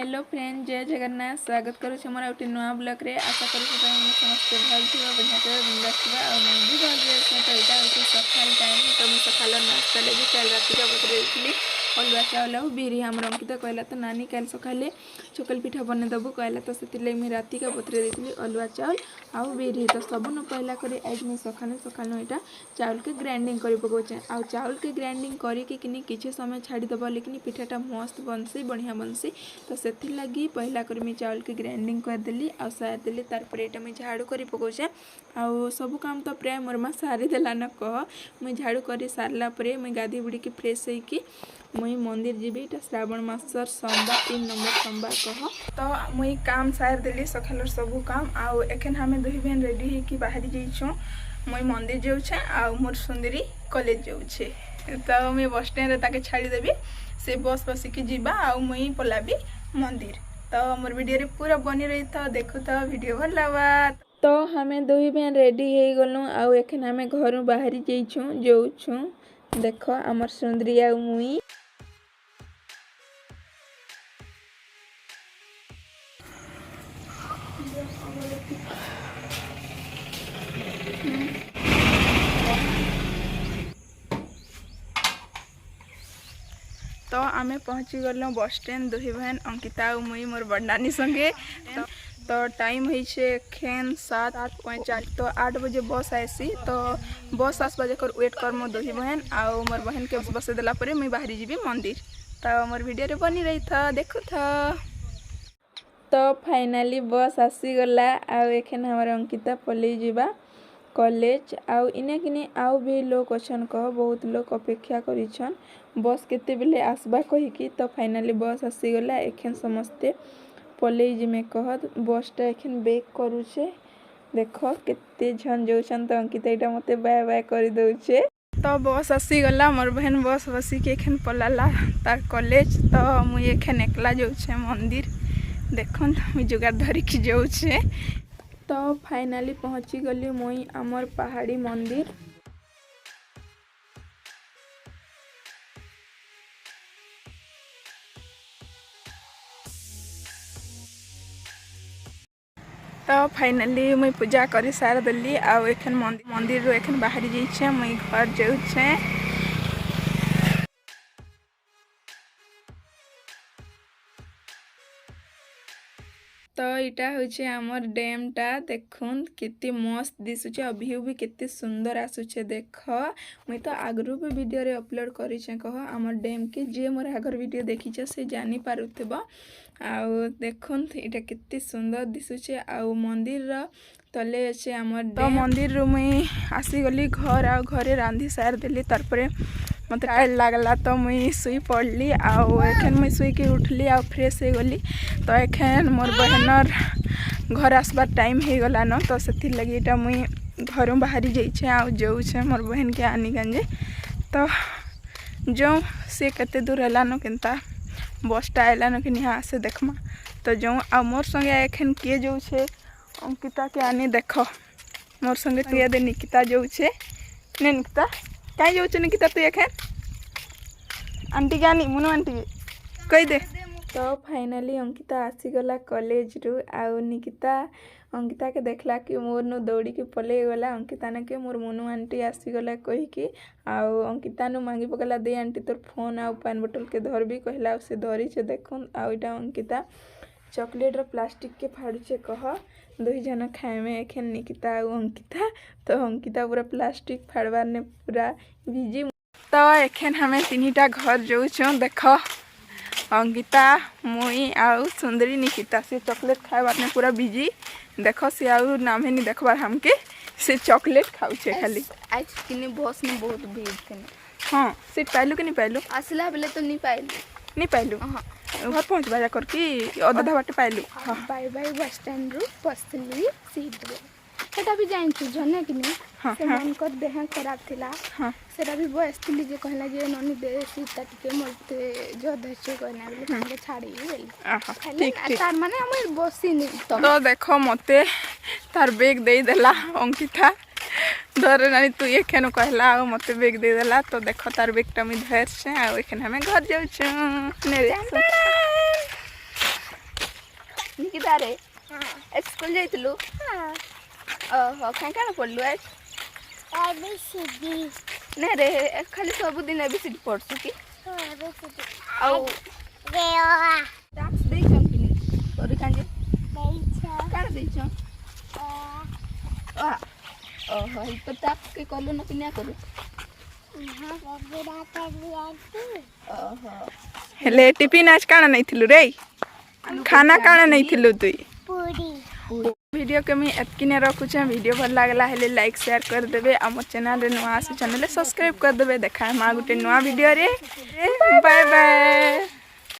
Hello friend जय जगन्नाथ स्वागत करुच्छे मोर गोटे नुआ ब्लॉग रे आशा करुच्छे समस्ते भल थी बढ़िया बिंदास थी और मैं भी भल रही तो यहाँ हूँ सकाल टाइम तो मुझे सकाल नास्ता लगे कल रात का बतरे अलुआ चाउल और बिरी आम अंकित कहला तो नानी कल सकाले चकल पिठा बने देबू कहला तो से मुझे रात का बतरे देती अलुआ चाउल आउ बिरी तो सबन पहला कर आज मुझे सकाल यहाँ चाउल के ग्राइंडिंग कर पकाचे आ चाउल के ग्राइंडिंग करके किसी समय छाड़ीदेव लेकिन पिठाटा मस्त बनसी बढ़िया बनसी तो से लगी पहला कर मैं चाउल के ग्राइंडिंग करदेली आ सार देली तार यहाँ मुझे झाड़ू कर पकाचे आउ सब काम तो प्राय मोर माँ सारीदेला न कह मुझे झाड़ू कर सारा मुझे गाधी बुड़ी की फ्रेश होगी मुई मंदिर जीवी इटा श्रावण मासर सोमवार 3 नंबर सोमवार कह तो मुई काम सार देली सकाल सबू काम आउ एखन हमें दुई बहन रेडी होगी बाहरी जाइछुँ मुई मंदिर जाऊे आ मोर सुंदरी कॉलेज जाऊे तो मुई बस स्टैंड ताके छाड़ीदेवी से बस बसिकी जीवा आउ मुई पलाबी मंदिर तो मोर वीडियो रे पूरा बनी रही था देखो तो वीडियो भल लगा तो हमें दुई बहन रेडी हो गलु आउ एखन हमें घर बाहरी जाइछुँ जाऊँ देख आमर सुंदरी आ मुई तो आमे पहुँची गलु बस स्टैंड दुही बहन अंकिता और मुई मोर बड़नानी संगे तो टाइम है खेन 7:45 तो 8 बजे बस आसी तो बस आस बजे कर वेट कर मो दुही बहन आउ मोर बहन के बस देला परे मुई बाहरी जीवी मंदिर तो मोर वीडियो रे बनी रही था देखो था तो फाइनाली बस आसीगला आउ एखन हमारे अंकिता पलि जीवा कॉलेज आउ इने किने आउ भी लोग अच्छन कह बहुत लोग अपेक्षा करिछन बस केते बेले आसबा कहिकी तो फाइनाली बस आसीगला एखन समस्ते पलि जिमे कह बसटा एखन बेक करूछे देख केते झन जाउछन तो अंकिता एटा मते बाय बाय कर दउछे तो बस आसीगला मोर बहन बस बसिके एखन पलाला तार कॉलेज तो मुई एखन एकला जाउछे मंदिर देखन मुई जुगाड़ धरिकी जाउछे तो फाइनाली पहुँची गली मुई आमर पहाड़ी मंदिर तो फाइनाली मुई पूजा कर सार देली आउ एखन मंदिर रो एखन बाहरी जाइछे मुई घर जाउछे तो यहाँ हूँ आमर डैम टा देखुन केते मस्त दिशुचे और व्यू भी केते सुंदर आसुचे देख मुई तो आगरू भी वीडियो रे अपलोड करिछे कह आमर डैम के जे मोर आगर वीडियो देखिछे से जानी पारुथबो आउ देखुन यहाँ केते सुंदर दिशुचे आउ मंदिर तले अच्छे आमर तो मंदिर रू मुई आसीगली घर आ घरे रांधी सार देली तारपरे मत टाइल लागला तो मुई सुई पड़ली आउ एखन मुई सुई के उठली आउ फ्रेश हो गली तो एखन मोर बहनर घर आसबार टाइम हो गला न तो से लगी इटा मुई घर बाहरी जाइछे आउ जाऊे मोर बहन के आनी गंजे तो जो से केते दूर है न केनता बसटा आइला न कि यहाँ से देखमा तो जो आ मोर संगे एखन किए जाऊे अंकिता के आनी देख मोर संगे तुया दे निकिता जाऊे ने निकिता कहीं जाऊे निकिता तु एखन आंटी के आनी मुनु आंटी कही दे तो फाइनाली अंकिता आसीगला कॉलेज रू आउ निकिता अंकिता के देखला कि मोर नु दौड़ी के पले गला अंकिता ने के मोर मुनु आंटी आसीगला कहीकि आउ अंकिता नु मांगी पकला दे आंटी तोर फोन आउ पान बोतल के धर भी कहला से धरी छे देखुन आउ इटा अंकिता चॉकलेट रो प्लास्टिक के फाड़ुचे कह दुई जन खाए में एखन निकिता आउ अंकिता तो अंकिता पूरा प्लास्टिक फाड़बार ने पूरा बिजी तो एखन हमें तीनटा घर जाऊँ देख अंकिता मुई आउ सुंदरी निकिता से चॉकलेट खाएबार ने पूरा बिजी देख से आउ नामे नहीं देखबार हमके से चॉकलेट खाऊे खाली आज किने बस में बहुत भीड़ थे हाँ सीट पाइलु कि नहीं पाइलु आसला बेले तो नहीं पाइलु हाँ घर पहुँच बाजा कर कि अधा बाटे पाइलु बाय बाय बस स्टैंड रू बसली सीट रे सेटा भी जाइन छु जने कि नहीं से मन कर देह खराब थिला सेटा भी बसली जे कहला जे ननी दे सीटा टिके मते जो धचे कहना बेले हमके छाड़ी बेले ठीक ठीक तार माने हम बसी नहीं तो देखो मते तार बैग दे देला अंकिता धर नानी तू ये खेन कहला मते बैग दे देला तो देखो तार बैगटा मुई धर से आ एखन हमें घर जाऊ निकिता रे स्कूल जाइतलु ओहो काण पढ़लु ने रे खाली सब दिन एबीसीडी पढ़सु कि आउ टास्क देइछन कि तोरी कांजे काण देइछन ओहो इ तो टास्क के करलु न कि ना करू हेले टिफिन आज काण नहीं थिलु रे खाना काण नहीं थिलु तुई पूरी वीडियो के मैं एतकिने रखुचे वीडियो भल लागला हेले लाइक शेयर कर देबे आ मोर चैनल रे नुआ से चैनल सब्सक्राइब कर देबे देखा है मा गुटे नुआ वीडियो रे बाय बाय।